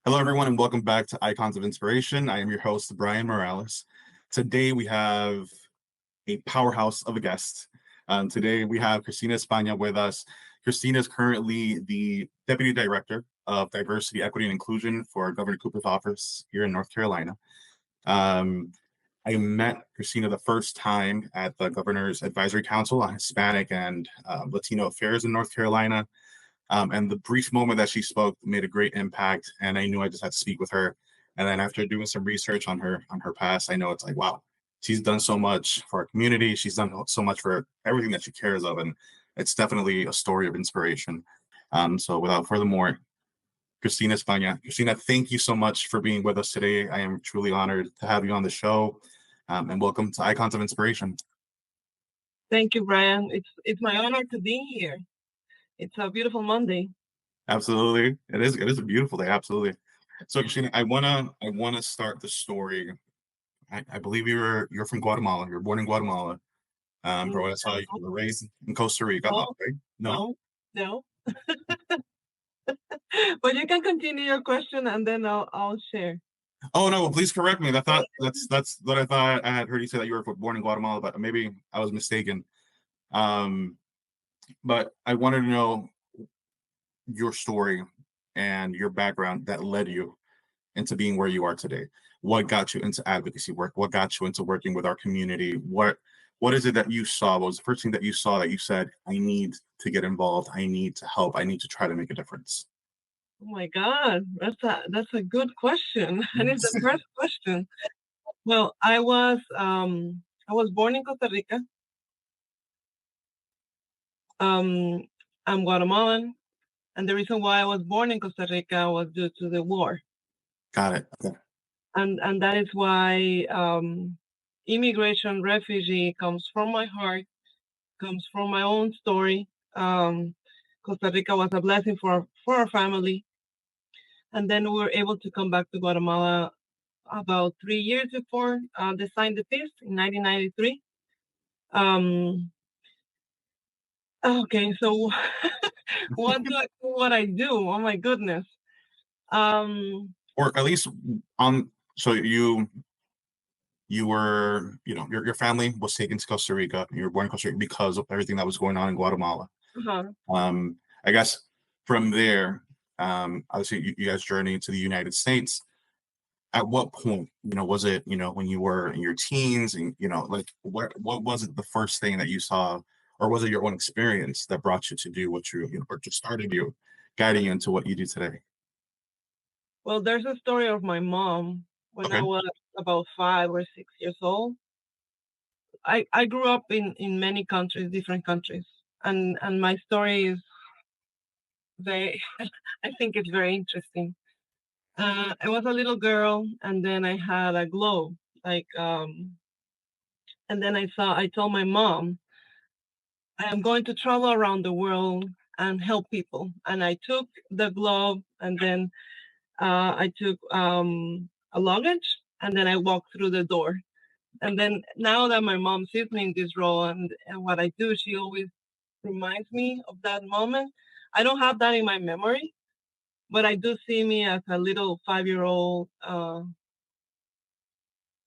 Hello, everyone, and welcome back to Icons of Inspiration. I am your host, Brian Morales. Today, we have a powerhouse of a guest. Today, we have Cristina España with us. Cristina is currently the Deputy Director of Diversity, Equity, and Inclusion for Governor Cooper's office here in North Carolina. I met Cristina the first time at the Governor's Advisory Council on Hispanic and Latino Affairs in North Carolina. And the brief moment that she spoke made a great impact, and I knew I just had to speak with her. And then after doing some research on her past, I know it's like, wow, she's done so much for our community. She's done so much for everything that she cares of, and it's definitely a story of inspiration. So without further more, Cristina España. Cristina, thank you so much for being with us today. I am truly honored to have you on the show, and welcome to Icons of Inspiration. Thank you, Brian. It's my honor to be here. It's a beautiful Monday. Absolutely, it is. It is a beautiful day. Absolutely. So, Christina, I wanna start the story. I believe you're from Guatemala. You're born in Guatemala. From what I saw, you were raised in Costa Rica. No, Oh, right? No. no. But you can continue your question, and then I'll share. Oh no. Well, please correct me. I thought that's what I thought. I had heard you say that you were born in Guatemala, but maybe I was mistaken. Um, but I wanted to know your story and your background that led you into being where you are today. What got you into advocacy work? What got you into working with our community? What is it that you saw? What was the first thing that you saw that you said, I need to get involved, I need to help, I need to try to make a difference? Oh my God, that's a good question, and it's the first question. Well, I was born in Costa Rica. I'm Guatemalan, and the reason why I was born in Costa Rica was due to the war, Got it. Okay. and that is why immigration refugee comes from my heart, comes from my own story. Costa Rica was a blessing for our family, and then we were able to come back to Guatemala about 3 years before they signed the peace in 1993. Um, okay, so what I do? Oh my goodness. Um, Or at least on so you were, your family was taken to Costa Rica. You were born in Costa Rica because of everything that was going on in Guatemala. uh-huh. I guess from there, obviously you guys journeyed to the United States. At what point, was it, when you were in your teens, and like what was it the first thing that you saw, or was it your own experience that brought you to do what or just started you, guiding you into what you do today? Well, there's a story of my mom when I Okay. was about 5 or 6 years old. I grew up in many countries, different countries, and my story is very. I think it's very interesting. I was a little girl, and then I had a globe, like, and then I told my mom, I am going to travel around the world and help people. And I took the globe, and then I took a luggage, and then I walked through the door. And then now that my mom sees me in this role and what I do, she always reminds me of that moment. I don't have that in my memory, but I do see me as a little 5-year-old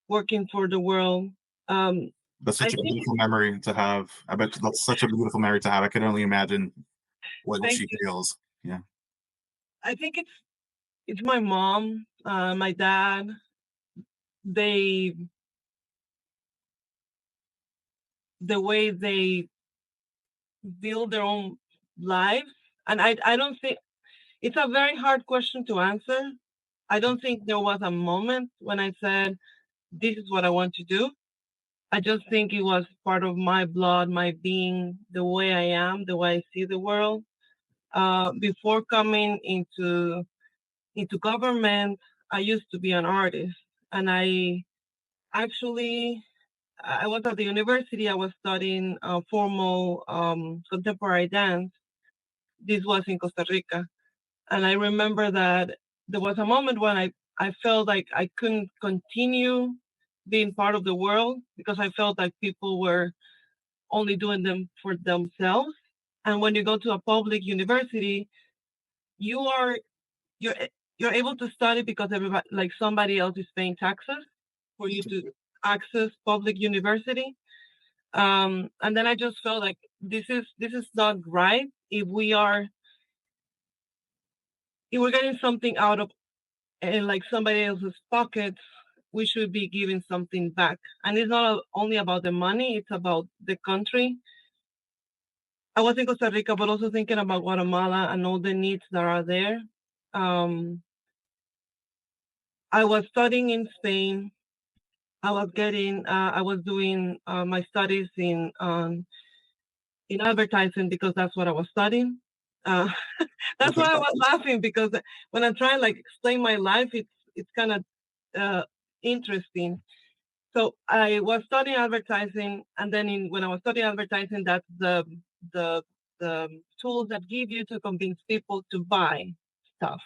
working for the world. Um, That's I such a think, beautiful memory to have. I bet that's such a beautiful memory to have. I can only imagine what thank she you. feels. Yeah. I think it's my mom, my dad. They the way they build their own lives, and I don't think it's a very hard question to answer. I don't think there was a moment when I said, "This is what I want to do." I just think it was part of my blood, my being, the way I am, the way I see the world. Before coming into government, I used to be an artist, and actually I was at the university. I was studying formal contemporary dance. This was in Costa Rica, and I remember that there was a moment when I felt like I couldn't continue being part of the world because I felt like people were only doing them for themselves. And when you go to a public university, you are you're you're able to study because everybody, like somebody else is paying taxes for you to access public university. And then I just felt like this is not right. If we're getting something out of like somebody else's pockets, we should be giving something back. And it's not only about the money; it's about the country. I was in Costa Rica, but also thinking about Guatemala and all the needs that are there. Um, I was studying in Spain. I was doing my studies in advertising because that's what I was studying. Uh, that's why I was laughing because when I try like explain my life, it's kind of uh, interesting. So I was studying advertising, and then when I was studying advertising, that's the the tools that give you to convince people to buy stuff.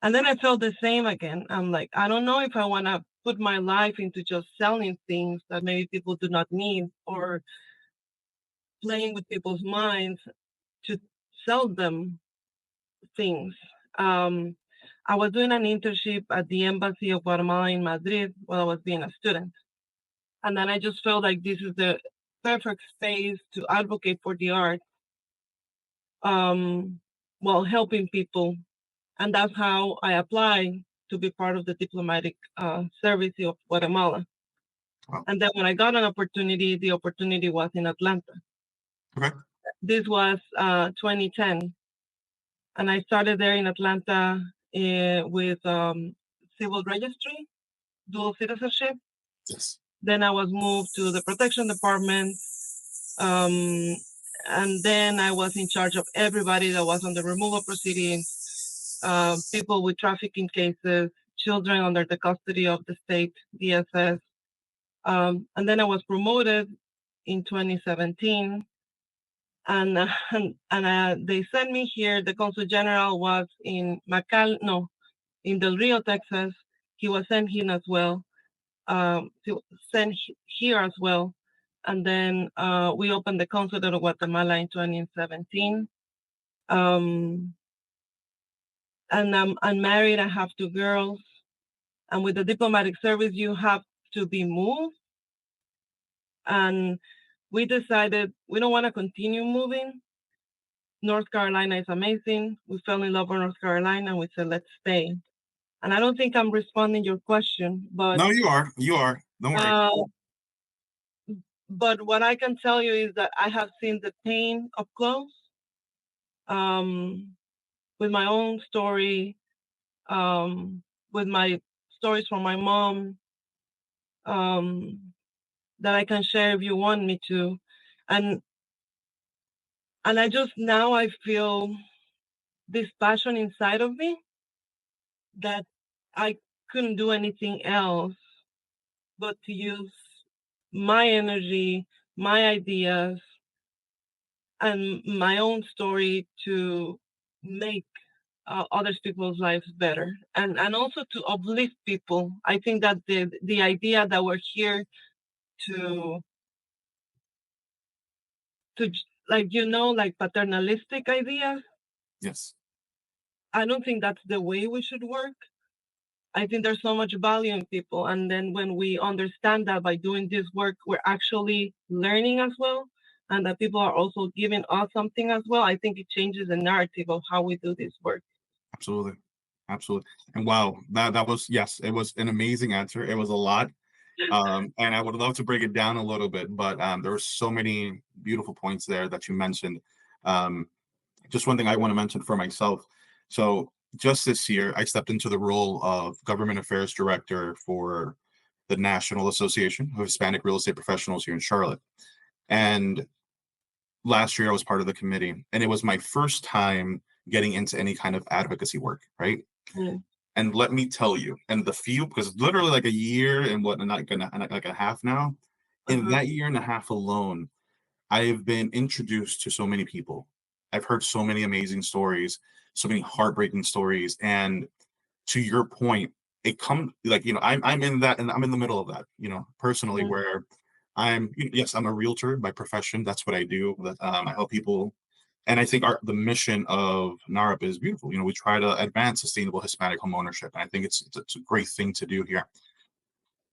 And then I felt the same again. I'm like, I don't know if I want to put my life into just selling things that maybe people do not need, or playing with people's minds to sell them things. Um, I was doing an internship at the embassy of Guatemala in Madrid while I was being a student. And then I just felt like this is the perfect space to advocate for the arts um, while helping people. And that's how I applied to be part of the diplomatic service of Guatemala. Wow. And then when I got an opportunity, the opportunity was in Atlanta. Okay. This was 2010. And I started there in Atlanta with civil registry, dual citizenship. Yes. Then I was moved to the protection department. Um, and then I was in charge of everybody that was on the removal proceedings, people with trafficking cases, children under the custody of the state, DSS. And then I was promoted in 2017. And they sent me here. The consul general was in in Del Rio, Texas. He was sent here as well. Sent here as well. And then we opened the consulate of Guatemala in 2017. And I'm married. I have two girls. And with the diplomatic service, you have to be moved. And we decided we don't want to continue moving. North Carolina is amazing. We fell in love with North Carolina and we said, let's stay. And I don't think I'm responding your question, but No, you are. You are. Don't worry. But what I can tell you is that I have seen the pain up close with my own story, with my stories from my mom that I can share if you want me to. And I just now I feel this passion inside of me that I couldn't do anything else but to use my energy, my ideas, and my own story to make other people's lives better, and also to uplift people. I think that the idea that we're here to like like paternalistic ideas, Yes. I don't think that's the way we should work. I think there's so much value in people, and then when we understand that by doing this work we're actually learning as well, and that people are also giving us something as well, I think it changes the narrative of how we do this work. Absolutely. Absolutely. And wow, that was, yes, it was an amazing answer. It was a lot. And I would love to break it down a little bit, but there were so many beautiful points there that you mentioned. Um, just one thing I want to mention for myself. So just this year, I stepped into the role of Government Affairs Director for the National Association of Hispanic Real Estate Professionals here in Charlotte. And last year, I was part of the committee, and it was my first time getting into any kind of advocacy work, right? Mm. And let me tell you, and the field, because literally like a year and what, not gonna like a half now, in Uh-huh. that year and a half alone, I have been introduced to so many people. I've heard so many amazing stories, so many heartbreaking stories. And to your point, it comes like, I'm in that, and I'm in the middle of that, personally, where yes, I'm a realtor by profession. That's what I do. I help people And I think the mission of NARP is beautiful. We try to advance sustainable Hispanic home ownership. And I think it's a great thing to do here.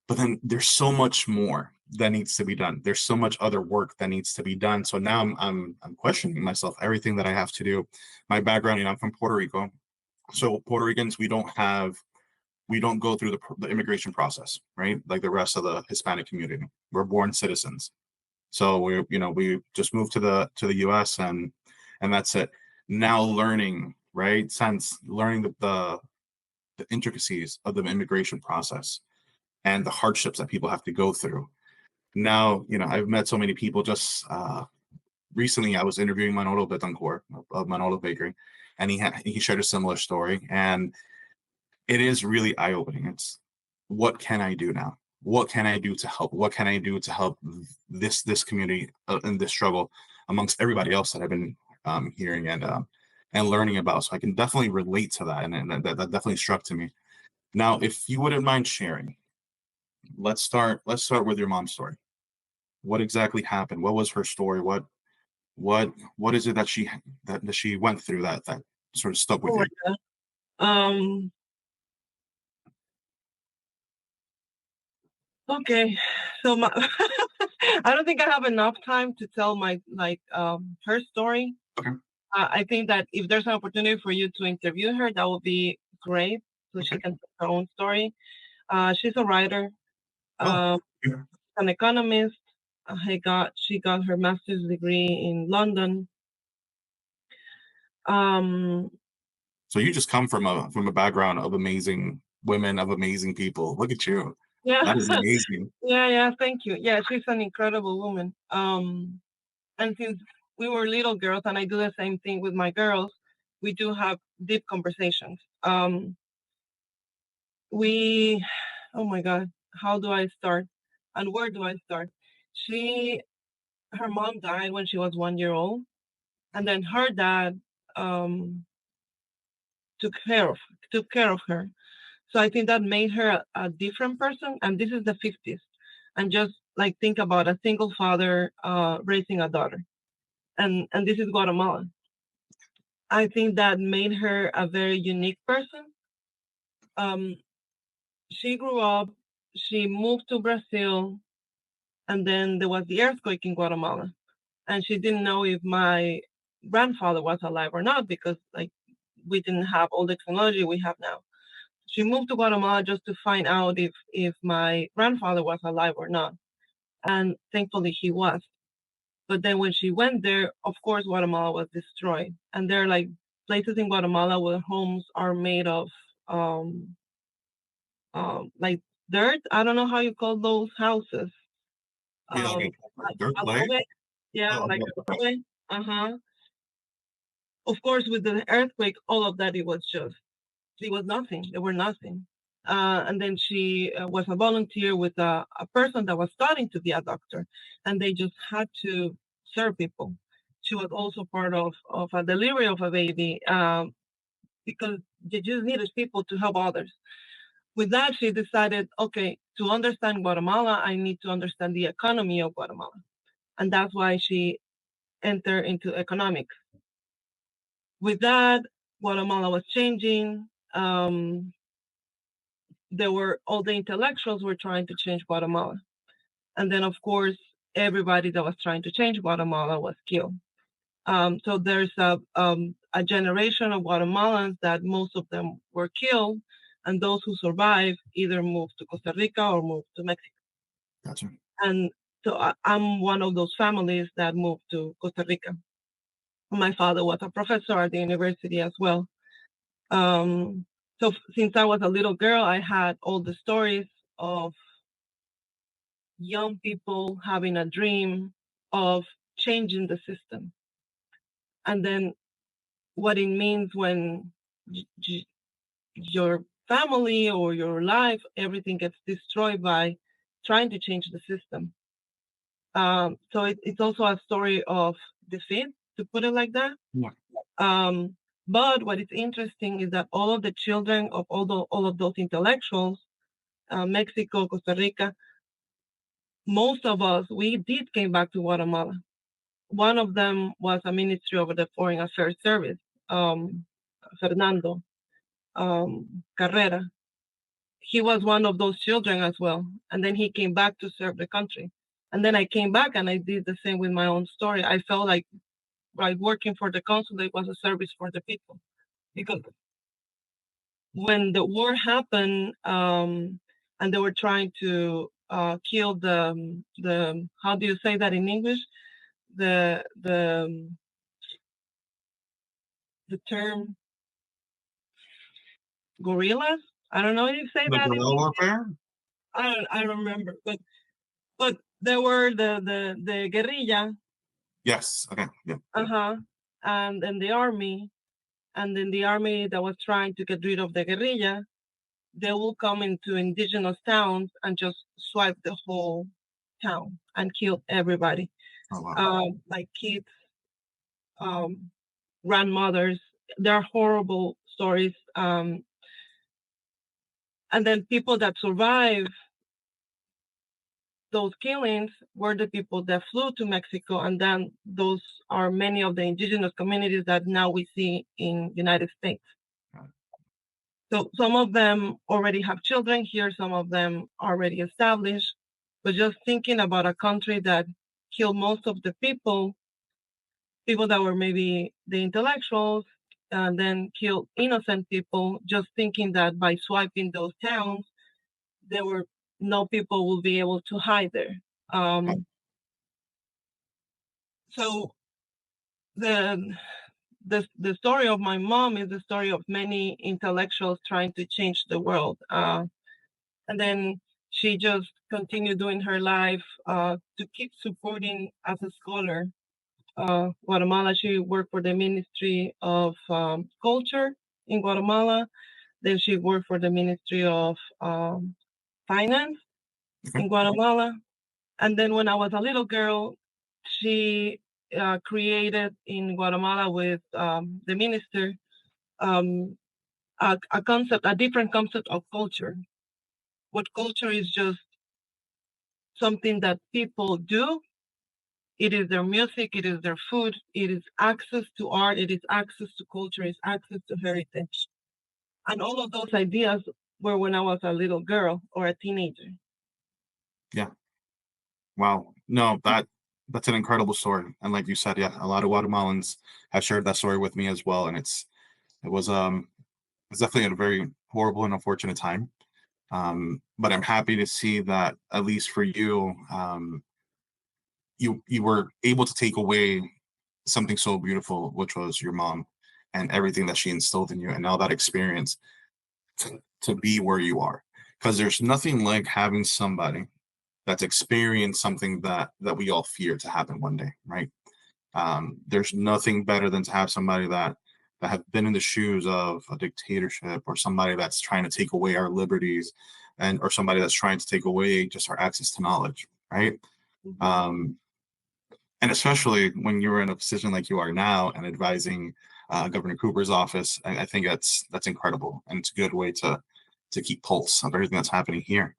But then there's so much more that needs to be done. There's so much other work that needs to be done. So now I'm questioning myself, everything that I have to do. My background, I'm from Puerto Rico. So Puerto Ricans, we don't go through the immigration process, right? Like the rest of the Hispanic community. We're born citizens. So we just moved to the US and that's it. Now learning, right? Learning the intricacies of the immigration process and the hardships that people have to go through. Now, I've met so many people. Just recently I was interviewing Manolo Betancourt of Manolo Bakery, and he shared a similar story, and it is really eye-opening. It's, what can I do now? What can I do to help? What can I do to help this community in this struggle amongst everybody else that I've been hearing and learning about? So I can definitely relate to that, and that definitely struck to me. Now, if you wouldn't mind sharing, let's start with your mom's story. What exactly happened? What was her story? What is it that she went through that sort of stuck with you? Okay, so I don't think I have enough time to tell my her story. Okay. I think that if there's an opportunity for you to interview her, that would be great, so she can tell her own story. She's a writer, an economist. She got her master's degree in London. So you just come from a background of amazing women, of amazing people. Look at you. Yeah, that is amazing. Yeah. Thank you. Yeah, she's an incredible woman. And since we were little girls, and I do the same thing with my girls, we do have deep conversations. Oh my God, how do I start? And where do I start? Her mom died when she was 1 year old, and then her dad took care of her. So I think that made her a different person. And this is the 50s, and just like think about a single father raising a daughter, and this is Guatemala. I think that made her a very unique person. She grew up, she moved to Brazil, and then there was the earthquake in Guatemala. And she didn't know if my grandfather was alive or not, because we didn't have all the technology we have now. She moved to Guatemala just to find out if my grandfather was alive or not. And thankfully he was. But then when she went there, of course, Guatemala was destroyed. And there are places in Guatemala where homes are made of like dirt. I don't know how you call those houses. Dirt leg? Yeah, like adobe. Of course, with the earthquake, all of that, it was nothing. There were nothing. And then she was a volunteer with a person that was starting to be a doctor, and they just had to serve people. She was also part of a delivery of a baby, because they just needed people to help others. With that, she decided, okay, to understand Guatemala, I need to understand the economy of Guatemala. And that's why she entered into economics. With that, Guatemala was changing. All the intellectuals were trying to change Guatemala. And then, of course, everybody that was trying to change Guatemala was killed. So there's a generation of Guatemalans that most of them were killed, and those who survived either moved to Costa Rica or moved to Mexico. Gotcha. And so I'm one of those families that moved to Costa Rica. My father was a professor at the university as well. So since I was a little girl, I had all the stories of young people having a dream of changing the system. And then what it means when your family or your life, everything gets destroyed by trying to change the system. So it's also a story of defeat, to put it like that. Yeah. But what is interesting is that all of the children of all of those intellectuals, Mexico, Costa Rica, most of us, we did came back to Guatemala. one of them was a ministry of the Foreign Affairs Service, Fernando Carrera. He was one of those children as well. And then he came back to serve the country. And then I came back and I did the same with my own story. I felt like working for the consulate was a service for the people. Because when the war happened, and they were trying to kill the how do you say that in English? The term guerrillas. I don't know if you say The that in guerrilla English. warfare? I don't remember, but there were the guerrilla, Yes. Okay. Yeah. and then the army, and then the army that was trying to get rid of the guerrilla, they will come into indigenous towns and just swipe the whole town and kill everybody, Oh wow. like kids, grandmothers. They're horrible stories. And then people that survive those killings were the people that flew to Mexico, and then those are many of the indigenous communities that now we see in United States. So some of them already have children here, some of them already established, but just thinking about a country that killed most of the people that were maybe the intellectuals, and then killed innocent people, just thinking that by swiping those towns, there were no people will be able to hide there. So the story of my mom is the story of many intellectuals trying to change the world, and then she just continued doing her life to keep supporting as a scholar. Guatemala, she worked for the Ministry of Culture in Guatemala. Then she worked for the Ministry of Finance in Guatemala. And then when I was a little girl, she created in Guatemala with the minister a concept, a different concept of culture. What culture is just something that people do. It is their music, it is their food, it is access to art, it is access to culture, it is access to heritage. And all of those ideas were when I was a little girl or a teenager. Yeah. Wow. No, that's an incredible story. And like you said, yeah, a lot of Guatemalans have shared that story with me as well. And it's definitely a very horrible and unfortunate time. But I'm happy to see that at least for you, you were able to take away something so beautiful, which was your mom and everything that she instilled in you and all that experience to be where you are. Because there's nothing like having somebody that's experienced something that we all fear to happen one day, right? There's nothing better than to have somebody that have been in the shoes of a dictatorship or somebody that's trying to take away our liberties and or somebody that's trying to take away just our access to knowledge, right? Mhm. And especially when you're in a position like you are now and advising Governor Cooper's office, I think that's incredible, and it's a good way to keep pulse of everything that's happening here.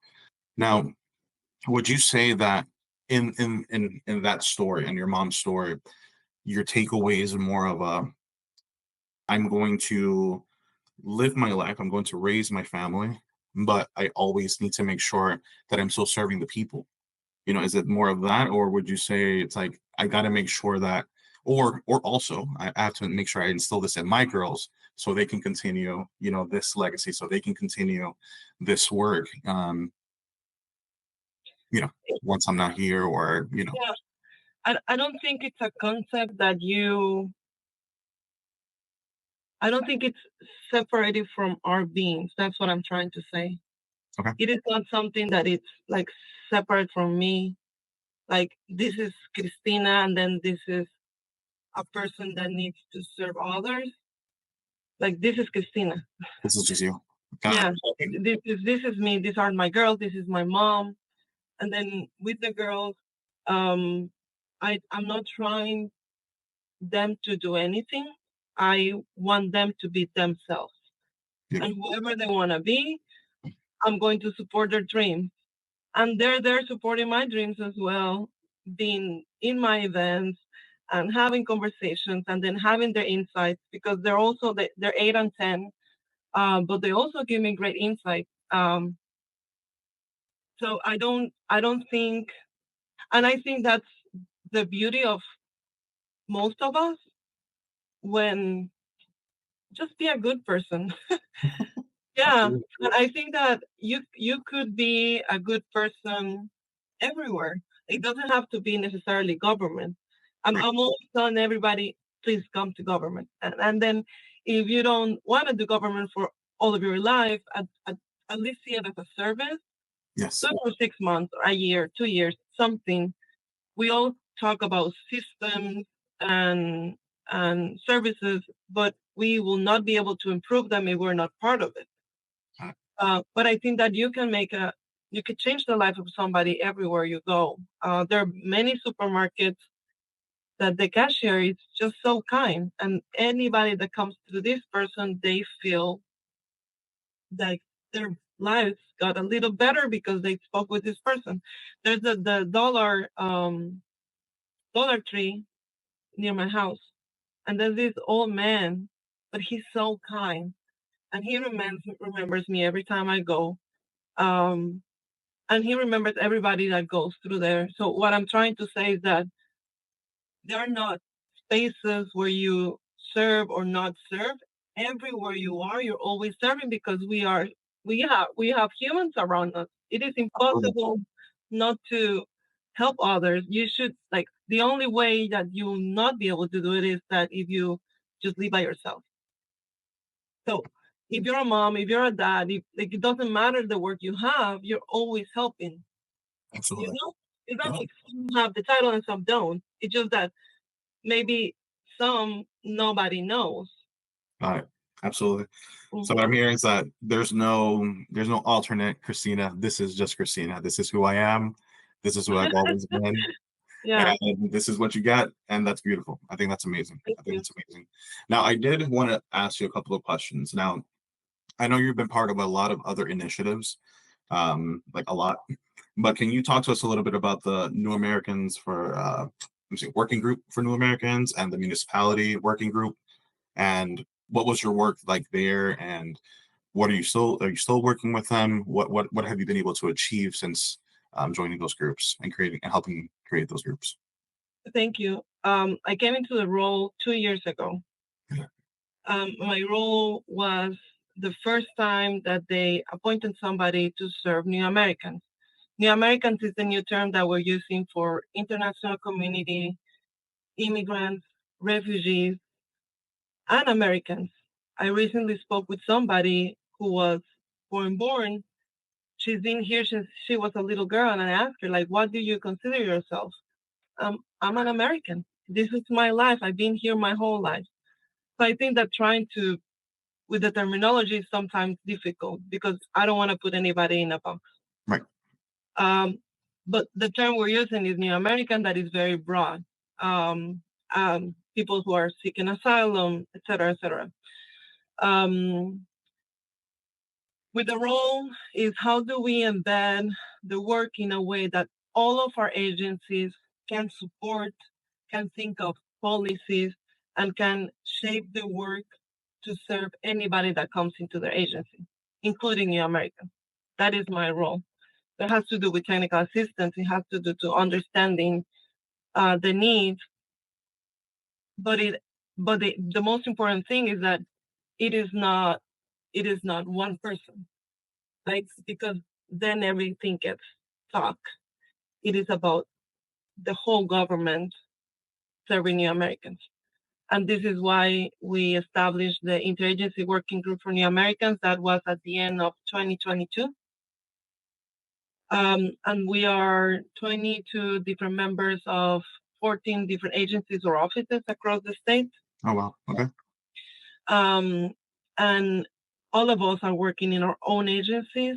Now, would you say that in that story, in your mom's story, your takeaway is more of a I'm going to live my life, I'm going to raise my family, but I always need to make sure that I'm still serving the people? You know, is it more of that, or would you say it's like I got to make sure that, or also I have to make sure I instill this in my girls so they can continue, you know, this legacy, so they can continue this work, you know, once I'm not here, or you know. Yeah, I don't think it's a concept that I don't think it's separated from our beings. That's what I'm trying to say. Okay. It is not something that it's like separate from me. Like this is Cristina, and then this is a person that needs to serve others. Like this is Cristina. This is just you. Got Yeah, it. this is me. These are my girls. This is my mom. And then with the girls, um, I'm not trying them to do anything. I want them to be themselves. Yeah. And whoever they want to be, I'm going to support their dreams. And they're there supporting my dreams as well, being in my events and having conversations and then having their insights, because they're 8 and 10, but they also give me great insight. So I don't think, and I think that's the beauty of most of us, when just be a good person. Yeah, Absolutely. and I think that you could be a good person everywhere. It doesn't have to be necessarily government. I'm Right. I'm always telling everybody, please come to government, and then if you don't want to do government for all of your life, at least see it as a service. Yes. So for 6 months, or a year, 2 years, something. We all talk about systems and services, but we will not be able to improve them if we're not part of it. Uh, But I think that you could change the life of somebody everywhere you go. There are many supermarkets that the cashier is just so kind, and anybody that comes to this person, they feel like their lives got a little better because they spoke with this person. There's the Dollar Tree near my house, and there's this old man, but he's so kind, and he remembers me every time I go. Um, and he remembers everybody that goes through there. So what I'm trying to say is that there are not spaces where you serve or not serve. Everywhere you are, you're always serving, because we have humans around us. It is Absolutely. impossible not to help others. You should, like, the only way that you will not be able to do it is that if you just live by yourself. So if you're a mom, if you're a dad, like, it doesn't matter the work you have, you're always helping. You Absolutely. know, it's not Yeah. like some have the title and some don't. It's just that maybe some nobody knows. Got it. Absolutely. So what I'm Hmm. hearing is that there's no alternate Christina. This is just Christina. This is who I am. This is who I've always been. Yeah, And this is what you get, and that's beautiful. I think that's amazing. thank I think you. that's amazing. Now, I did want to ask you a couple of questions. Now, I know you've been part of a lot of other initiatives, like a lot, but can you talk to us a little bit about the New Americans for, let me see, working group for New Americans and the municipality working group, and what was your work like there, and are you still working with them? What have you been able to achieve since joining those groups and creating and helping create those groups? Thank you. I came into the role 2 years ago. Yeah. My role was the first time that they appointed somebody to serve New Americans. New Americans is the new term that we're using for international community, immigrants, refugees, and Americans. I recently spoke with somebody who was foreign-born. She's been here since she was a little girl, and I asked her, like, what do you consider yourself? I'm an American. This is my life. I've been here my whole life. So I think that trying to, with the terminology, is sometimes difficult, because I don't want to put anybody in a box. Right. Um, but the term we're using is New American, that is very broad. People who are seeking asylum, et cetera, et cetera. Um, with the role is, how do we embed the work in a way that all of our agencies can support, can think of policies, and can shape the work to serve anybody that comes into their agency, including New Americans. That is my role. That has to do with technical assistance. It has to do to understanding the needs. But the most important thing is that it is not one person, right? Because then everything gets stuck. It is about the whole government serving New Americans. And this is why we established the Interagency Working Group for New Americans. That was at the end of 2022. And we are 22 different members of 14 different agencies or offices across the state. Oh wow. Okay. Um, and all of us are working in our own agencies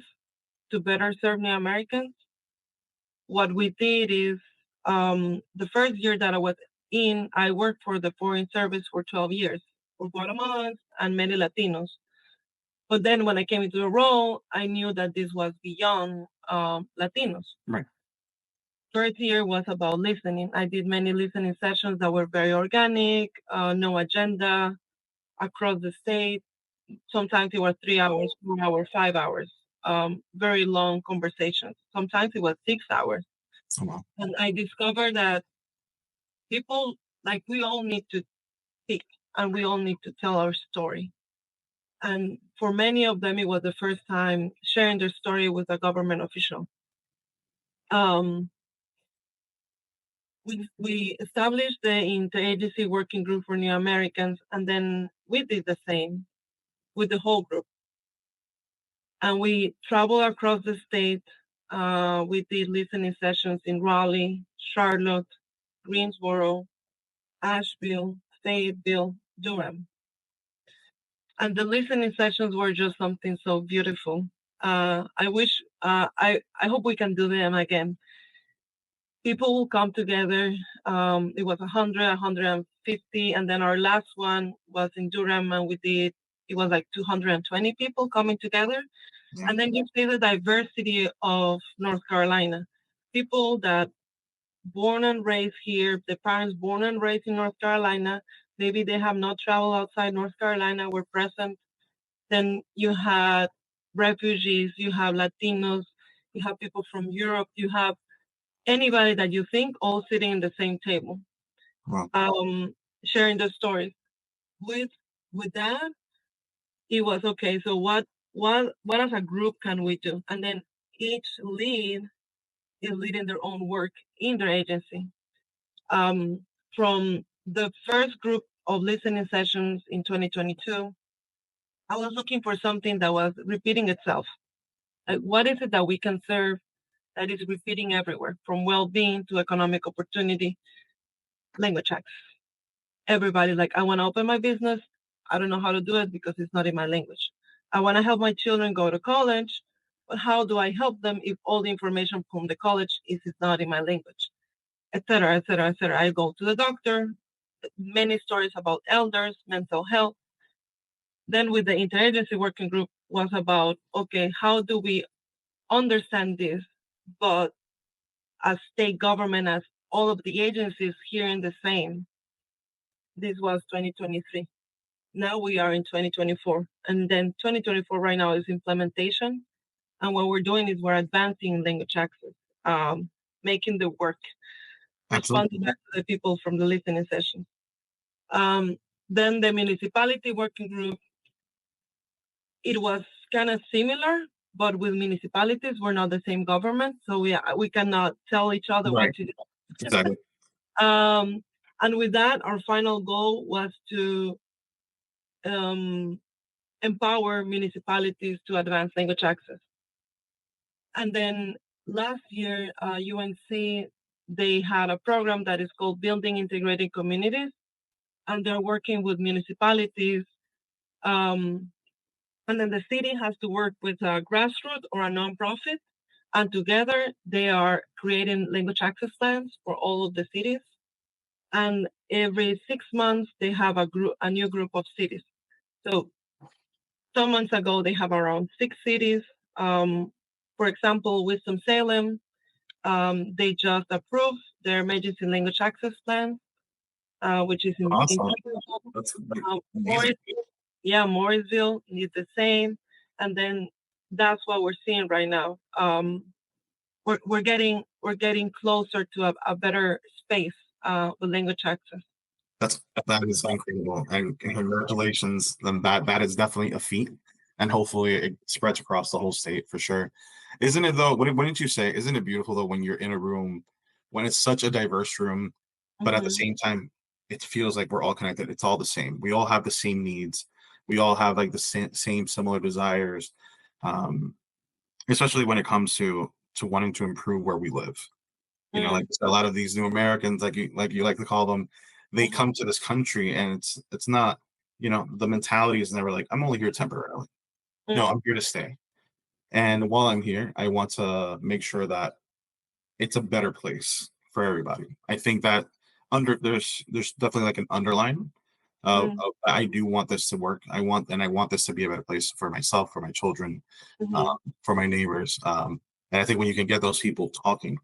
to better serve New Americans. What we did is, the first year that I was in, I worked for the Foreign Service for 12 years for Guatemalans and many Latinos. But then when I came into the role, I knew that this was beyond Latinos. Right. first year was about listening. I did many listening sessions that were very organic, no agenda, across the state. Sometimes it was 3 hours, 4 hours, 5 hours, very long conversations. Sometimes it was 6 hours. Oh, wow. And I discovered that people, like, we all need to speak and we all need to tell our story. And for many of them, it was the first time sharing their story with a government official. Um, we established the interagency working group for New Americans, and then we did the same with the whole group. And we traveled across the state. We did listening sessions in Raleigh, Charlotte, Greensboro, Asheville, Fayetteville, Durham. And the listening sessions were just something so beautiful. I hope we can do them again. People will come together. It was 100, 150, and then our last one was in Durham, and it was like 220 people coming together. Yeah. And then you see the diversity of North Carolina. People that born and raised here, the parents born and raised in North Carolina, maybe they have not traveled outside North Carolina, were present. Then you had refugees, you have Latinos, you have people from Europe, you have anybody that you think, all sitting in the same table, Wow. sharing their stories. With that, it was okay. So what as a group can we do? And then each lead is leading their own work in their agency. From the first group of listening sessions in 2022, I was looking for something that was repeating itself. Like, what is it that we can serve that is repeating everywhere, from well-being to economic opportunity? Language access. Everybody, like, I want to open my business. I don't know how to do it because it's not in my language. I want to help my children go to college, but how do I help them if all the information from the college is not in my language, et cetera, et cetera, et cetera. I go to the doctor, many stories about elders, mental health. Then with the interagency working group was about, okay, how do we understand this, but as state government, as all of the agencies hearing the same. This was 2023. Now we are in 2024. And then 2024 right now is implementation. And what we're doing is we're advancing language access, making the work, responding back to the people from the listening session. Then the municipality working group, it was kind of similar, but with municipalities, we're not the same government. So we cannot tell each other Right. what to do. Exactly. And with that, our final goal was to empower municipalities to advance language access. And then last year, UNC, they had a program that is called Building Integrated Communities, and they're working with municipalities. And then the city has to work with a grassroots or a nonprofit, and together they are creating language access plans for all of the cities. And every 6 months, they have a new group of cities. So some months ago, they have around 6 cities. For example, Winston-Salem, they just approved their emergency language access plan, which is in Awesome. Texas. That's amazing. Morrisville needs the same. And then that's what we're seeing right now. We're getting closer to a better space with language access. That is incredible, and congratulations. That is definitely a feat, and hopefully it spreads across the whole state for sure. Isn't it though? Wouldn't you say? Isn't it beautiful though when you're in a room, when it's such a diverse room, but at the same time, it feels like we're all connected. It's all the same. We all have the same needs. We all have like the same similar desires, especially when it comes to wanting to improve where we live. Like a lot of these new Americans, like you like to call them, they come to this country and it's not, the mentality is never like, I'm only here temporarily. No, I'm here to stay. And while I'm here, I want to make sure that it's a better place for everybody. I think that there's definitely like an underline of I do want this to work. I want this to be a better place for myself, for my children, for my neighbors. And I think when you can get those people talking,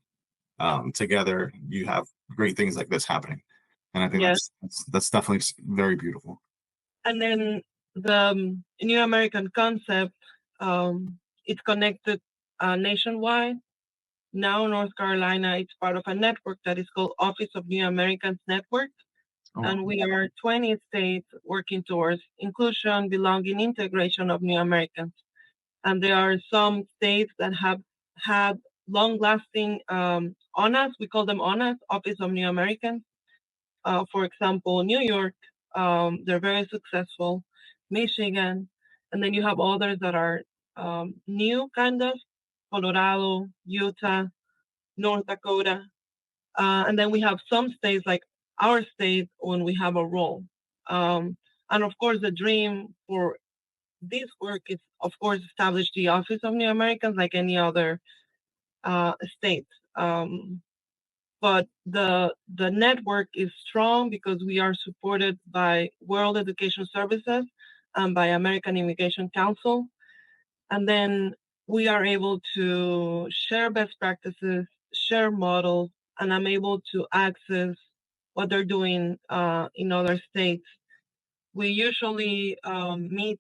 together, you have great things like this happening. And I think Yes. that's definitely very beautiful. And then the New American concept, it's connected nationwide. Now North Carolina is part of a network that is called Office of New Americans Network. Oh, And we are 20 states working towards inclusion, belonging, integration of New Americans. And there are some states that have had long-lasting ONAs. We call them ONAs, Office of New Americans. For example, New York, they're very successful. Michigan, and then you have others that are new, kind of, Colorado, Utah, North Dakota, and then we have some states like our state when we have a role. And of course, the dream for this work is, of course, establish the Office of New Americans like any other state. But the network is strong because we are supported by World Education Services and by American Immigration Council. And then we are able to share best practices, share models, and I'm able to access what they're doing in other states. We usually meet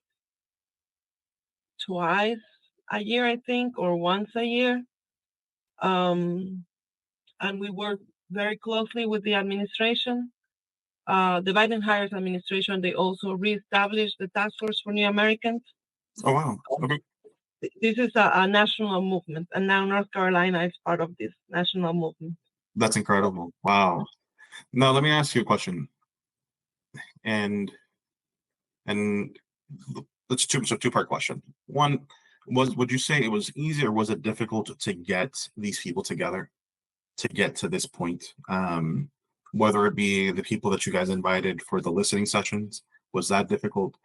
twice a year, I think, or once a year. Um, and we work very closely with the administration. The Biden-Harris administration, they also reestablished the Task Force for New Americans. oh wow. Okay. This is a national movement, and now North Carolina is part of this national movement. That's incredible. Wow. Now let me ask you a question. And and that's two-part question. One, would you say it was easy or was it difficult to get these people together to get to this point? Whether it be the people that you guys invited for the listening sessions, was that difficult?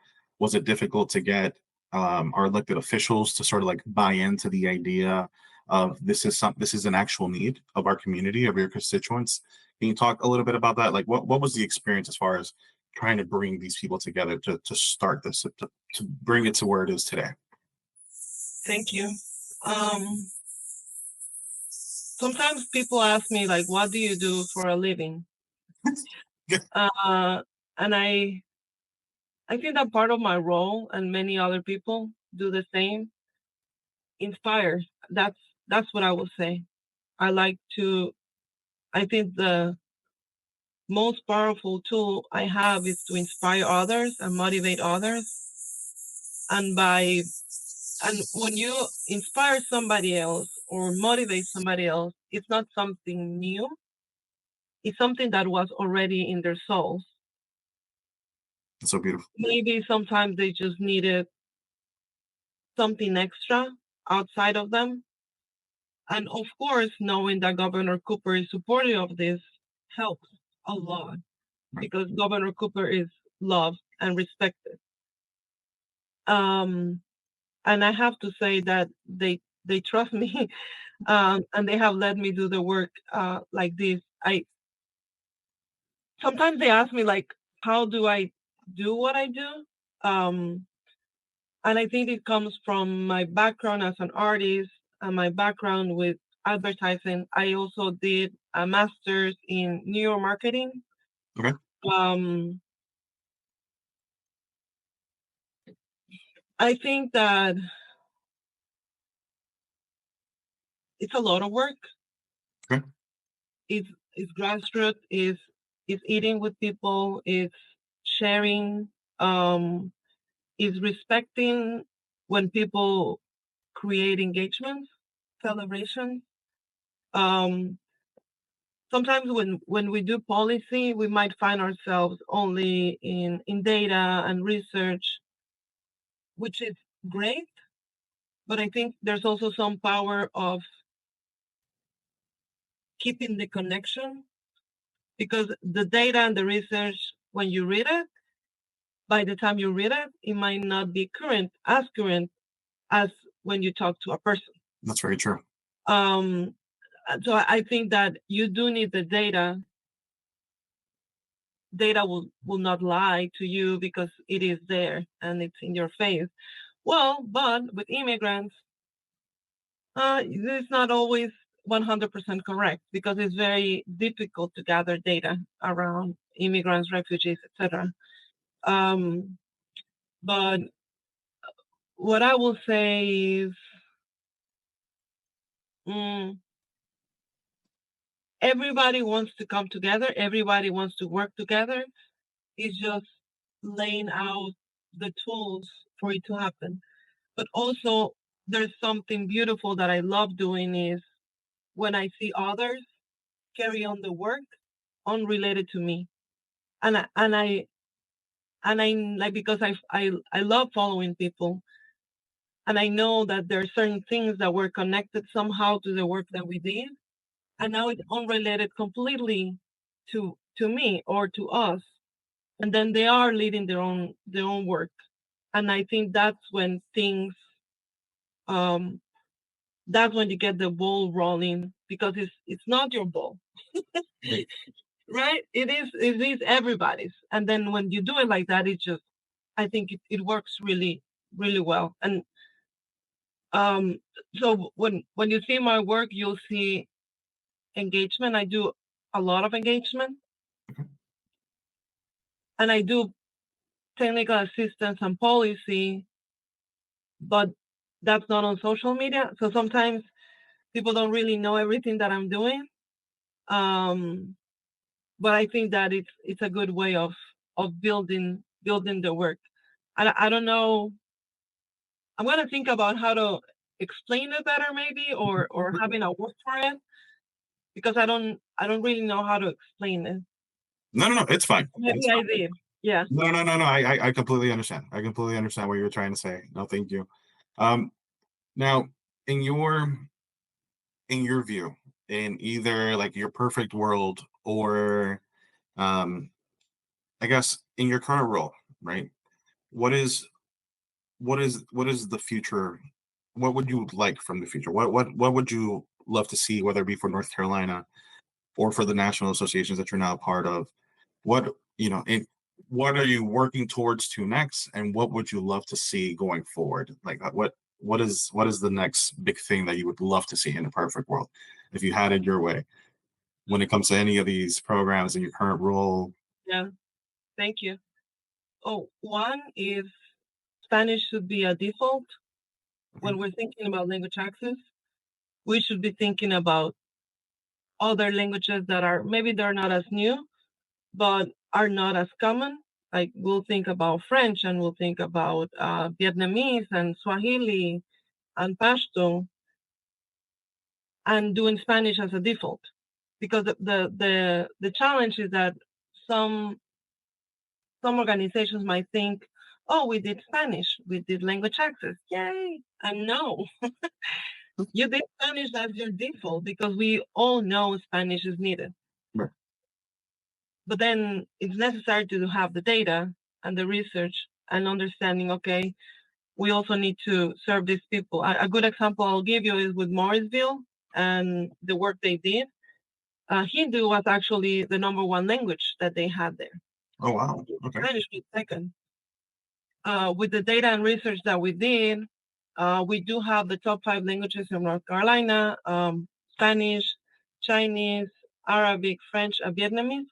Was it difficult to get our elected officials to sort of like buy into the idea of this is an actual need of our community, of your constituents? Can you talk a little bit about that? Like what was the experience as far as trying to bring these people together to start this, to bring it to where it is today? Thank you. Sometimes people ask me, like, what do you do for a living? And I think that part of my role, and many other people do the same, inspire. That's what I will say. I think the most powerful tool I have is to inspire others and motivate others. And when you inspire somebody else or motivate somebody else, it's not something new. It's something that was already in their souls. It's so beautiful. Maybe sometimes they just needed something extra outside of them. And of course, knowing that Governor Cooper is supportive of this helps a lot because Governor Cooper is loved and respected. And I have to say that they trust me, and they have let me do the work like this. Sometimes they ask me like, how do I do what I do? And I think it comes from my background as an artist and my background with advertising. I also did a master's in neuromarketing. Okay. I think that it's a lot of work. Okay. It's grassroots. Is eating with people. It's sharing. Is respecting when people create engagements, celebration. Sometimes when we do policy, we might find ourselves only in data and research, which is great. But I think there's also some power of keeping the connection because the data and the research, when you read it, by the time you read it, it might not be as current as when you talk to a person. That's very true. So I think that you do need the data. Data will not lie to you because it is there and it's in your face. Well, but with immigrants, it's not always 100% correct, because it's very difficult to gather data around immigrants, refugees, etc. But what I will say is, everybody wants to come together. Everybody wants to work together. It's just laying out the tools for it to happen. But also, there's something beautiful that I love doing is when I see others carry on the work unrelated to me, and I like, because I love following people, and I know that there are certain things that were connected somehow to the work that we did, and now it's unrelated completely to me or to us, and then they are leading their own work, and I think that's when things um that's when you get the ball rolling, because it's not your ball. Right. Right, it is everybody's, and then when you do it like that, it just, I think it works really, really well. And um so when you see my work, you'll see engagement. I do a lot of engagement, and I do technical assistance and policy, but that's not on social media. So sometimes people don't really know everything that I'm doing. Um, but I think that it's a good way of building the work. I don't know. I'm gonna think about how to explain it better, maybe, or having a word for it, because I don't really know how to explain it. No, it's fine. Maybe It's I fine. did. Yeah. No. I completely understand. I completely understand what you're trying to say. No, thank you. Um, Now, in your view, in either like your perfect world or um, I guess in your current role, right? What is what is the future? What would you like from the future? What would you love to see, whether it be for North Carolina or for the national associations that you're now a part of? What and what are you working towards to next, and what would you love to see going forward? Like what is the next big thing that you would love to see in a perfect world, if you had it your way, when it comes to any of these programs in your current role? Yeah. Thank you. Oh, one is Spanish should be a default when we're thinking about language access. We should be thinking about other languages that are, maybe they're not as new, but are not as common. Like, we'll think about French, and we'll think about Vietnamese and Swahili and Pashto, and doing Spanish as a default. Because the challenge is that some some organizations might think, oh, we did Spanish, we did language access, yay! And no, you did Spanish as your default because we all know Spanish is needed. Right. But then it's necessary to have the data and the research and understanding, okay, we also need to serve these people. A good example I'll give you is with Morrisville and the work they did. Hindu was actually the number one language that they had there. Oh wow. Okay. Spanish was second. With the data and research that we did, we do have the top 5 languages in North Carolina: Spanish, Chinese, Arabic, French, and Vietnamese.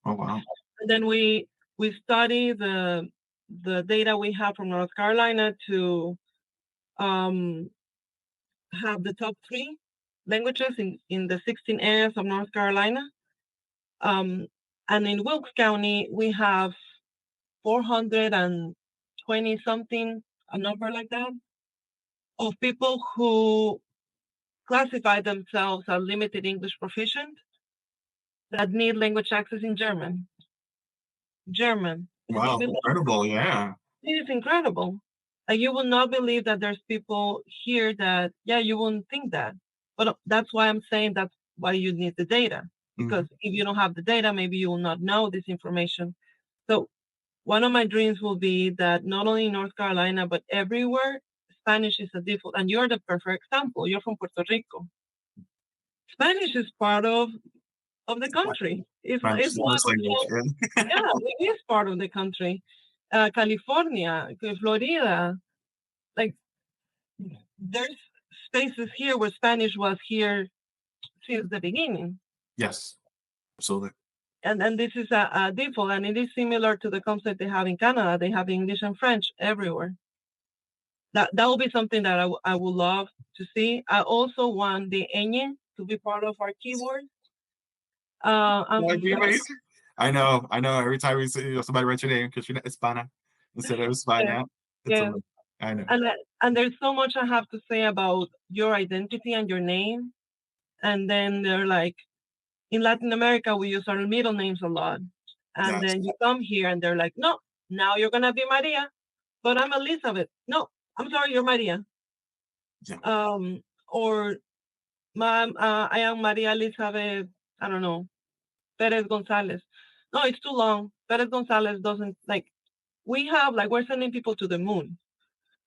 Oh wow. And then we study the data we have from North Carolina to um, have the top 3 languages in the 16 areas of North Carolina. And in Wilkes County, we have 420 something, a number like that, of people who classify themselves as limited English proficient that need language access in German. German. Can you Wow. believe Incredible. Yeah. it? Is incredible. Like, you will not believe that there's people here that, yeah, you wouldn't think that. But that's why I'm saying that's why you need the data. Because if you don't have the data, maybe you will not know this information. So one of my dreams will be that not only in North Carolina, but everywhere, Spanish is a default. And you're the perfect example. You're from Puerto Rico. Spanish is part of the country. It's not, First language. Yeah. yeah, it is part of the country. California, Florida, like, there's spaces here where Spanish was here since the beginning. Yes, absolutely. And this is a default, and it is similar to the concept they have in Canada. They have English and French everywhere. That will be something that I would love to see. I also want the ñ to be part of our keyboard. I know. Every time we see somebody write your name, Cristina España instead of España, it's yeah. I know. And there's so much I have to say about your identity and your name. And then they're like, in Latin America, we use our middle names a lot. And Yes. then you come here and they're like, no, now you're going to be Maria, but I'm Elizabeth. No, I'm sorry, you're Maria. Yeah. Or I am Maria Elizabeth, I don't know, Perez Gonzalez. No, it's too long. Perez Gonzalez doesn't like, we're sending people to the moon.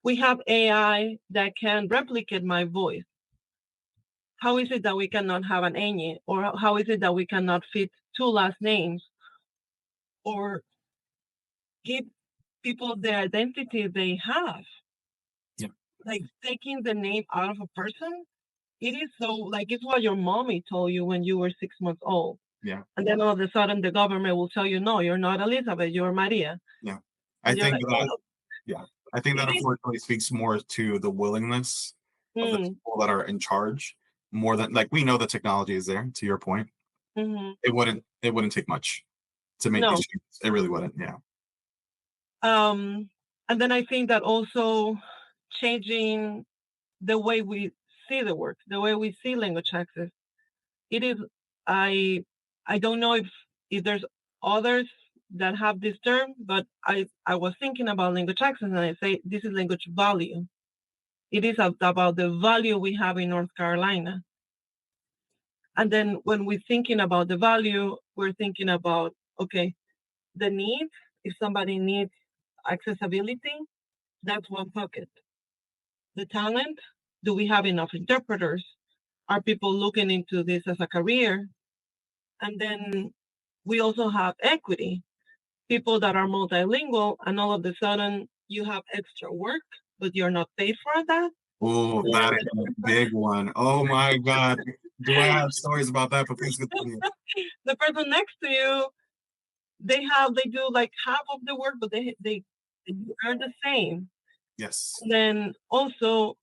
We have AI that can replicate my voice. How is it that we cannot have an ñ? Or how is it that we cannot fit two last names? Or give people the identity they have? Yeah. Like taking the name out of a person, it is so, like, it's what your mommy told you when you were 6 months old. Yeah. And then all of a sudden the government will tell you, no, you're not Elizabeth, you're Maria. Yeah. And I think like, that, oh. yeah. I think that unfortunately speaks more to the willingness of the people that are in charge, more than, like, we know the technology is there, to your point. Mm-hmm. It wouldn't take much to make these changes. It really wouldn't, yeah. And then I think that also changing the way we see the work, the way we see language access. It is, I don't know if there's others that have this term, but I was thinking about language access and I say this is language value. It is about the value we have in North Carolina. And then when we're thinking about the value, we're thinking about, okay, the need, if somebody needs accessibility, that's one pocket. The talent, do we have enough interpreters? Are people looking into this as a career? And then we also have equity, people that are multilingual, and all of a sudden you have extra work, but you're not paid for that. Oh, that is a big one. Oh my God. Do I have stories about that? But please continue. The person next to you, they do like half of the work, but they earn the same. Yes. And then also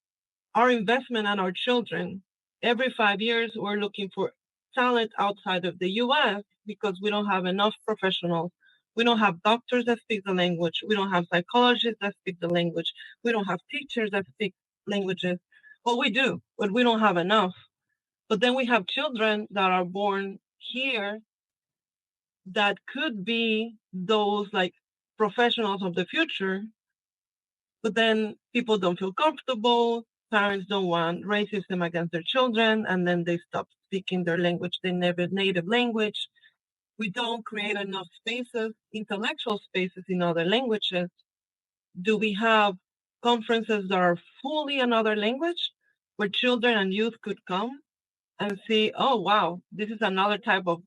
our investment on our children. Every 5 years, we're looking for talent outside of the US because we don't have enough professionals. We don't have doctors that speak the language. We don't have psychologists that speak the language. We don't have teachers that speak languages. Well, we do, but we don't have enough. But then we have children that are born here that could be those like professionals of the future, but then people don't feel comfortable. Parents don't want racism against their children, and then they stop speaking their language, their native language. We don't create enough spaces, intellectual spaces in other languages. Do we have conferences that are fully another language where children and youth could come and see, oh wow, this is another type of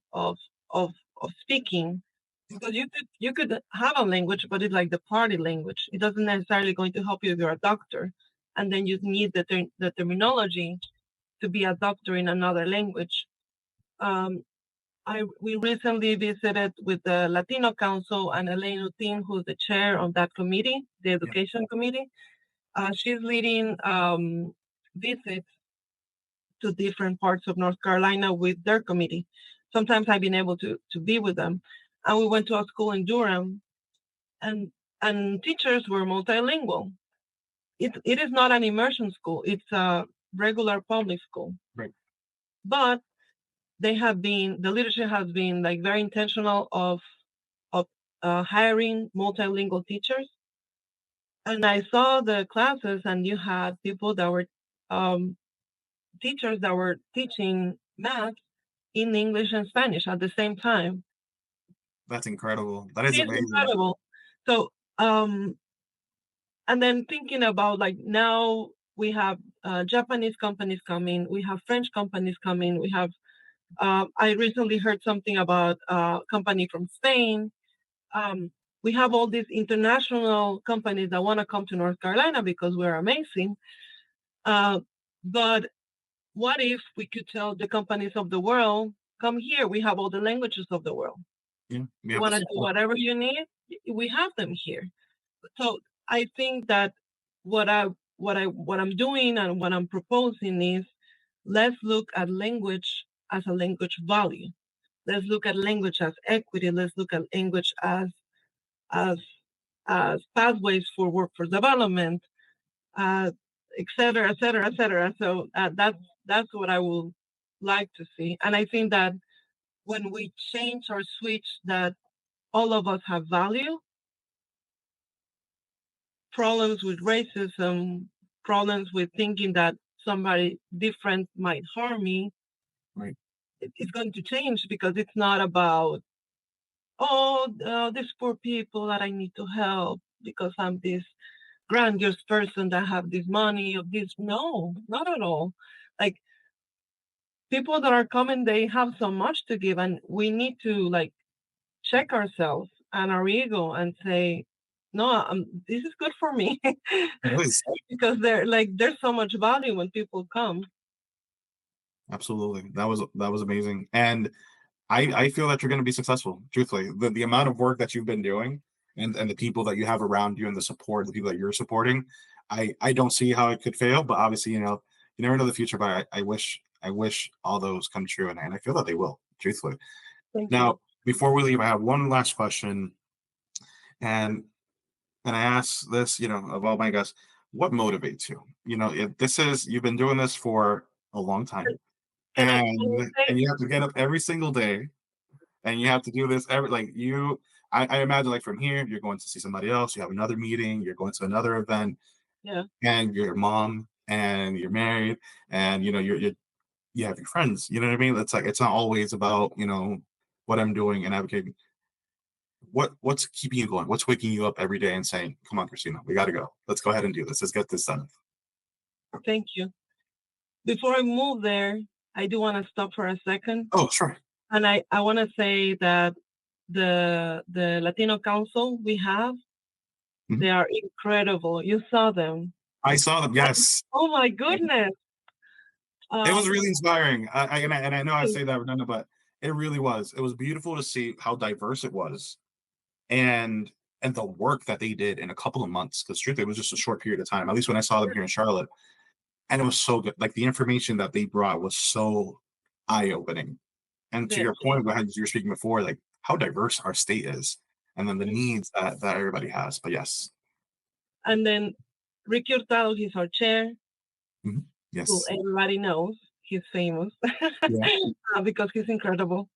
speaking? Because you could have a language, but it's like the party language. It doesn't necessarily going to help you if you're a doctor, and then you need the terminology to be a doctor in another language. We recently visited with the Latino Council and Elaine Utin, who's the chair of that committee, the education committee. She's leading visits to different parts of North Carolina with their committee. Sometimes I've been able to be with them. And we went to a school in Durham, and teachers were multilingual. It is not an immersion school. It's a regular public school. Right. But the leadership has been like very intentional of hiring multilingual teachers. And I saw the classes, and you had people that were teachers that were teaching math in English and Spanish at the same time. That's incredible. That is amazing. Incredible. So, and then thinking about like now we have Japanese companies coming, we have French companies coming, we have. I recently heard something about a company from Spain. We have all these international companies that want to come to North Carolina because we're amazing. But what if we could tell the companies of the world, come here, we have all the languages of the world. Yeah, we You have want the to do support. whatever you need, we have them here. So I think that what I'm doing and what I'm proposing is, let's look at language as a language value. Let's look at language as equity. Let's look at language as as pathways for workforce development, uh, et cetera, et cetera, et cetera. So that's what I would like to see. And I think that when we change or switch that all of us have value, problems with racism, problems with thinking that somebody different might harm me, Right. it's going to change, because it's not about, oh, these poor people that I need to help because I'm this grandiose person that have this money or this. No, not at all. Like, people that are coming, they have so much to give, and we need to like check ourselves and our ego and say, no, this is good for me. It is. Because there's so much value when people come. Absolutely. That was amazing. And I feel that you're going to be successful. Truthfully, the amount of work that you've been doing, and the people that you have around you, and the support, the people that you're supporting, I don't see how it could fail. But obviously, you never know the future. But I wish all those come true, and I feel that they will. Truthfully. Thank you. Now, before we leave, I have one last question, and I ask this, of all my guests, what motivates you? If this is you've been doing this for a long time, Can I and say, you have to get up every single day, and you have to do this every like you I imagine, like, from here you're going to see somebody else, you have another meeting, you're going to another event, yeah, and you're a mom, and you're married, and you have your friends, you know what I mean? It's like it's not always about what I'm doing and advocating. What's keeping you going? What's waking you up every day and saying, come on, Christina, we got to go, let's go ahead and do this, let's get this done? thank you. Before I move there, I do want to stop for a second, Oh, sure. and I want to say that the Latino Council we have, Mhm. they are incredible. You saw them. I saw them, yes. Oh my goodness. It was Um, really inspiring. And I know I say that redundant, but it really was. It was beautiful to see how diverse it was, and the work that they did in a couple of months. Because truthfully, it was just a short period of time. At least when I saw them here in Charlotte, and it was so good. Like, the information that they brought was so eye opening. And to the, your point, as you were speaking before, like how diverse our state is, and then the needs that everybody has. But yes. and then Ricky Hurtado, he's our chair, Mhm. who Yes. everybody knows. He's famous Yeah. because he's incredible.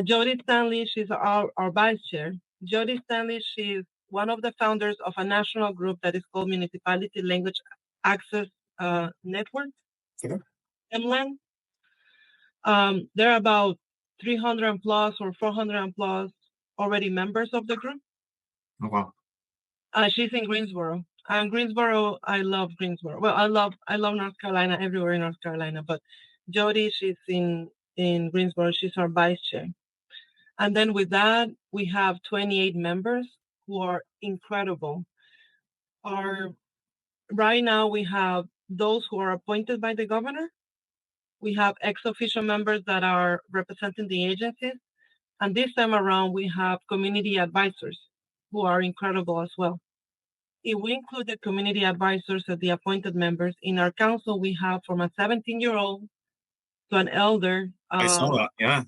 Jody Stanley, she's our vice chair. Jody Stanley, she's one of the founders of a national group that is called Municipality Language Access Network, Okay. MLAN. There are about 300 plus or 400 plus already members of the group. Oh, wow. She's in Greensboro. And Greensboro, I love Greensboro. Well, I love North Carolina, everywhere in North Carolina. But Jody, she's in Greensboro. She's our vice chair. And then with that, we have 28 members who are incredible. Our Right now we have those who are appointed by the governor. We have ex-official members that are representing the agencies. And this time around, we have community advisors who are incredible as well. If we include the community advisors as the appointed members, in our council, we have from a 17-year-old to an elder. I saw that. Yeah.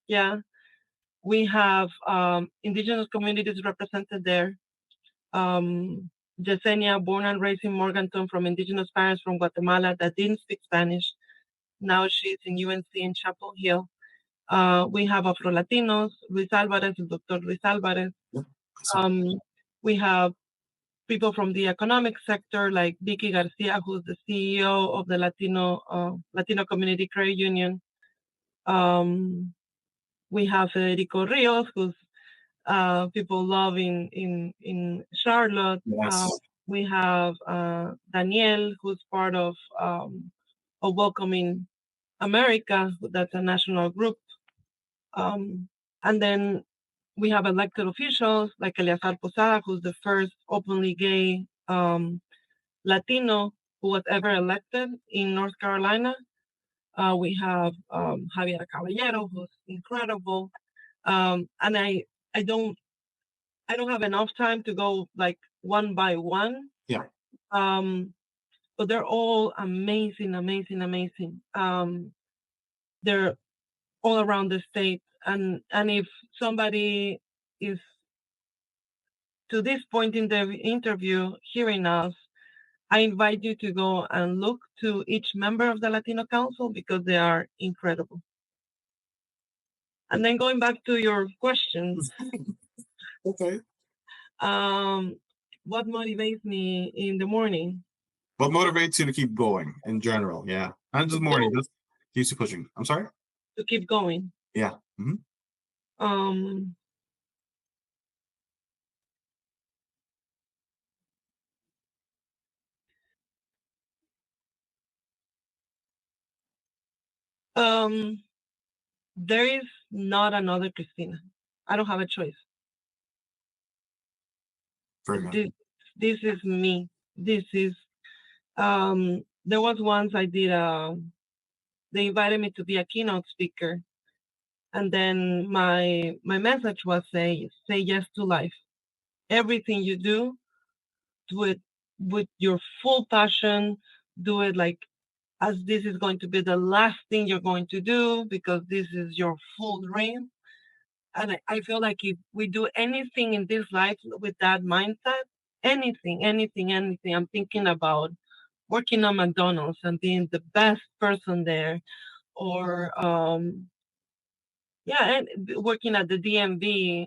Yeah, we have indigenous communities represented there. Yesenia, born and raised in Morganton, from indigenous parents from Guatemala that didn't speak Spanish. Now she's in UNC in Chapel Hill. We have Afro Latinos, Luis Alvarez, Dr. Luis Alvarez. Yeah. I saw that. Um, we have people from the economic sector like Vicky Garcia, who's the CEO of the Latino Community Credit Union. We have Federico Rios, who's people love in Charlotte. Yes. We have Danielle, who's part of Welcoming America. That's a national group. And then we have elected officials like Eleazar Posada, who's the first openly gay Latino who was ever elected in North Carolina. We have Javier Caballero, who's incredible. And I don't have enough time to go like one by one. Yeah. But they're all amazing, amazing, amazing. They're all around the state, and if somebody is to this point in the interview hearing us, I invite you to go and look to each member of the Latino Council because they are incredible. And then going back to your questions, Okay. What motivates me in the morning? What motivates you to keep going in general? Yeah. Not just morning, just keeps you pushing. I'm sorry? To keep going. Yeah. Um, there is not another Cristina. I don't have a choice. Very good. This is me. This is there was once I did they invited me to be a keynote speaker, and then my message was say yes to life. Everything you do it with your full passion. Do it like as this is going to be the last thing you're going to do because this is your full dream. And I feel like if we do anything in this life with that mindset, anything, I'm thinking about working on McDonald's and being the best person there, or and working at the DMV.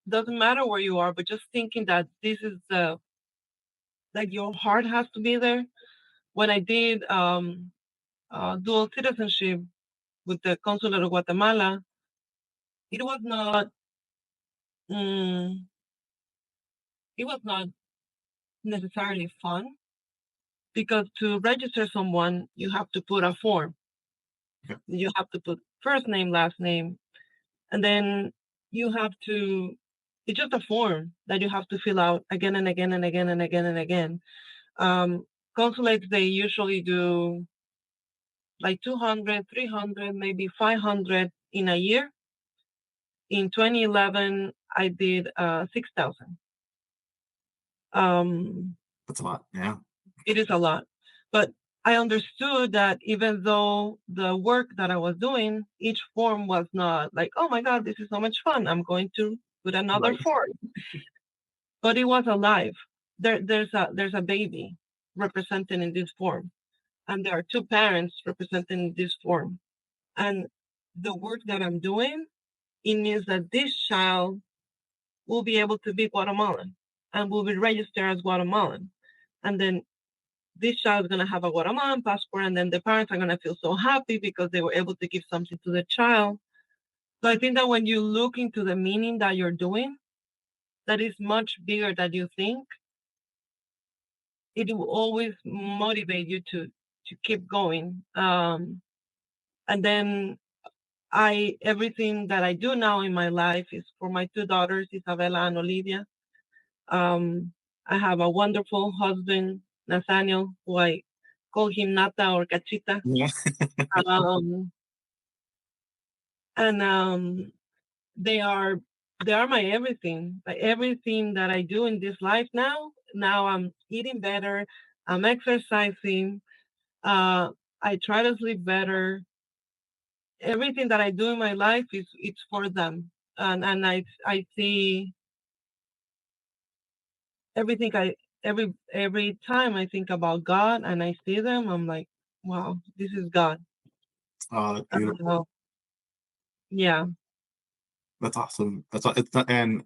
Doesn't matter where you are, but just thinking that this is the like your heart has to be there. When I did dual citizenship with the Consulate of Guatemala, it was not mm, it was not necessarily fun because to register someone you have to put a form. Yeah. You have to put first name, last name, and then you have to. It's just a form that you have to fill out again and again and again and again and again. Consulates they usually do like 200, 300, maybe 500 in a year. In 2011, I did 6,000. That's a lot. Yeah. It is a lot. But I understood that even though the work that I was doing, each form was not like, oh my God, this is so much fun. I'm going to put another form. But it was alive. There's a baby represented in this form. And there are two parents represented in this form. And the work that I'm doing, it means that this child will be able to be Guatemalan and will be registered as Guatemalan. And then this child is going to have a Guatemalan passport, and then the parents are going to feel so happy because they were able to give something to the child. So I think that when you look into the meaning that you're doing, that is much bigger than you think, it will always motivate you to keep going. And then everything that I do now in my life is for my two daughters, Isabella and Olivia. I have a wonderful husband, Nathaniel, who I call him Nata or Cachita. Yeah. And they are my everything. Like everything that I do in this life now. Now I'm eating better. I'm exercising. I try to sleep better. Everything that I do in my life it's for them, and I see everything. Every time I think about God and I see them, I'm like, wow, this is God. Beautiful. Yeah. That's awesome. It's not, and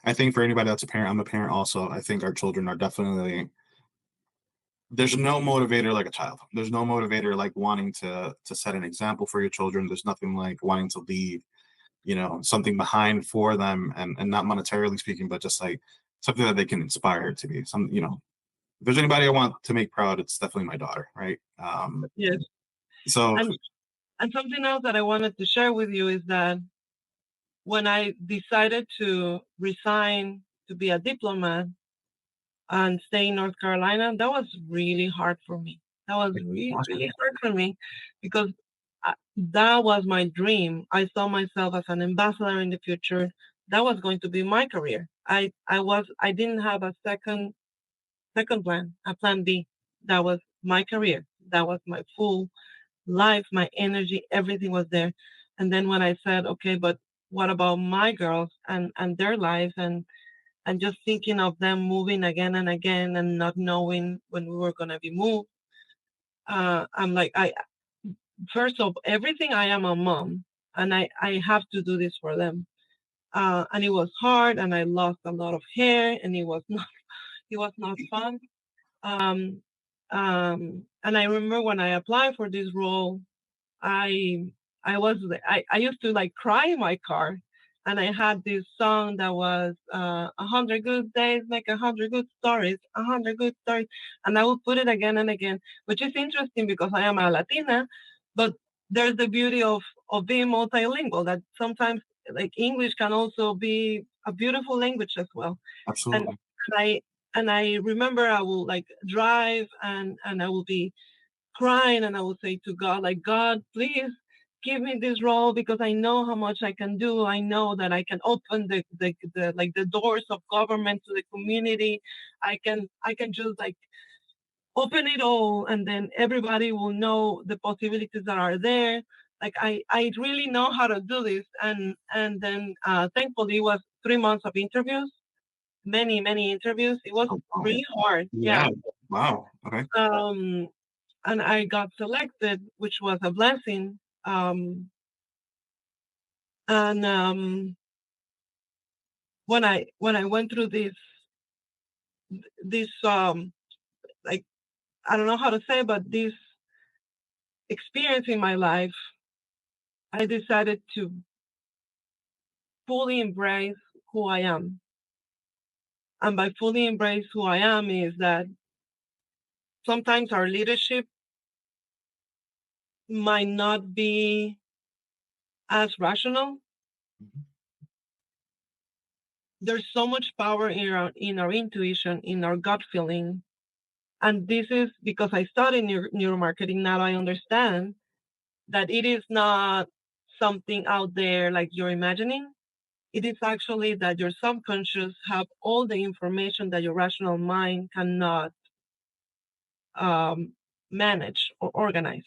I think for anybody that's a parent, I'm a parent also. I think our children are definitely. There's no motivator like a child. There's no motivator like wanting to set an example for your children. There's nothing like wanting to leave, something behind for them, and not monetarily speaking, but just like something that they can inspire to be. If there's anybody I want to make proud, it's definitely my daughter, right? Yes. So. And something else that I wanted to share with you is that when I decided to resign to be a diplomat and stay in North Carolina, that was really hard for me. That was really, really hard for me because that was my dream. I saw myself as an ambassador in the future. That was going to be my career. I didn't have a second plan, a plan B. That was my career. That was my full life, my energy, everything was there. And then when I said, okay, but what about my girls and their lives and just thinking of them moving again and again and not knowing when we were gonna be moved. I'm like, I first of everything, I am a mom, and I have to do this for them. And it was hard, and I lost a lot of hair, and it was not fun. Um, and I remember when I applied for this role, I I used to like cry in my car, and I had this song that was 100 good days make 100 good stories, 100 good stories, and I would put it again and again, which is interesting because I am a Latina, but there's the beauty of being multilingual that sometimes like English can also be a beautiful language as well, and, Absolutely. and I and I remember I will like drive and I will be crying and I would say to God, like, God, please give me this role because I know how much I can do. I know that I can open the like the doors of government to the community. I can just like open it all and then everybody will know the possibilities that are there. Like I really know how to do this. And then thankfully it was 3 months of interviews, many interviews. It was Oh, wow. really hard. Yeah. Yeah. Wow. Okay. Um and I got selected, which was a blessing. And when I went through this like I don't know how to say, but this experience in my life, I decided to fully embrace who I am. And by fully embrace who I am is that sometimes our leadership might not be as rational. Mhm. There's so much power in our intuition, in our gut feeling. And this is because I studied neuromarketing. Now I understand that it is not something out there like you're imagining. It is actually that your subconscious have all the information that your rational mind cannot um, manage or organize.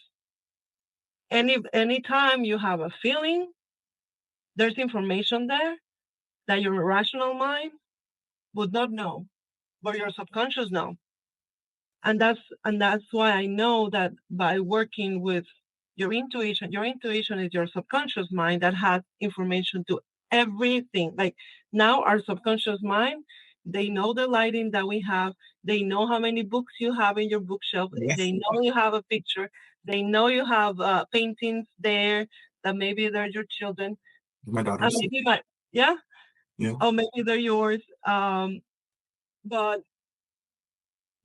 Anytime you have a feeling, there's information there that your rational mind would not know, but your subconscious know. And that's why I know that by working with your intuition is your subconscious mind that has information to everything. Like now our subconscious mind, they know the lighting that we have, they know how many books you have in your bookshelf, Yes. they know you have a picture, they know you have paintings there that maybe they're your children, My and daughters. maybe my yeah, Yeah. or maybe they're yours. But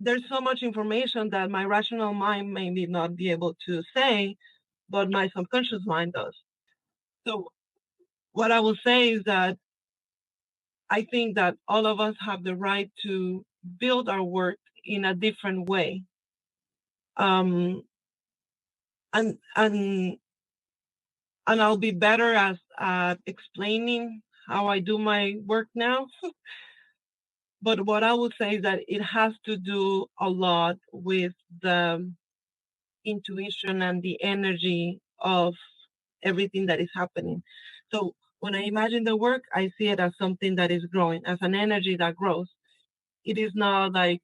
there's so much information that my rational mind may not be able to say, but my subconscious mind does. So what I will say is that I think that all of us have the right to build our work in a different way. Um, and and I'll be better at explaining how I do my work now. But what I would say is that it has to do a lot with the intuition and the energy of everything that is happening. So when I imagine the work, I see it as something that is growing, as an energy that grows. It is not like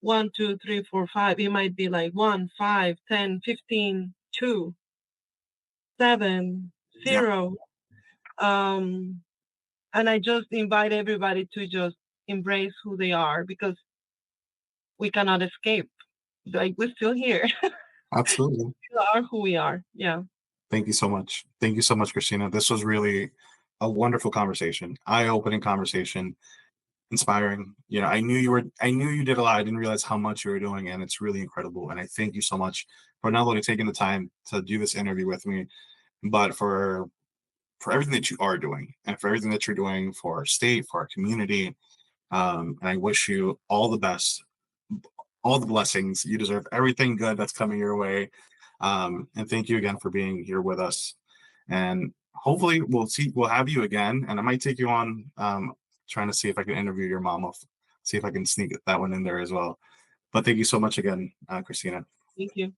1, 2, 3, 4, 5. It might be like 1, 5, 10, 15, 2, 7, Yeah. 0. Um, and I just invite everybody to just embrace who they are because we cannot escape. Like we're still here. Absolutely. We are who we are. Yeah. Thank you so much. Thank you so much, Christina. This was really a wonderful conversation, eye-opening conversation, inspiring. I knew you did a lot. I didn't realize how much you were doing, and it's really incredible. And I thank you so much for not only taking the time to do this interview with me, but for everything that you are doing and for everything that you're doing for our state, for our community. And I wish you all the best, all the blessings. You deserve everything good that's coming your way. And thank you again for being here with us. And hopefully we'll have you again. And I might take you on trying to see if I can interview your mom. I'll see if I can sneak that one in there as well. But thank you so much again, Cristina. Thank you.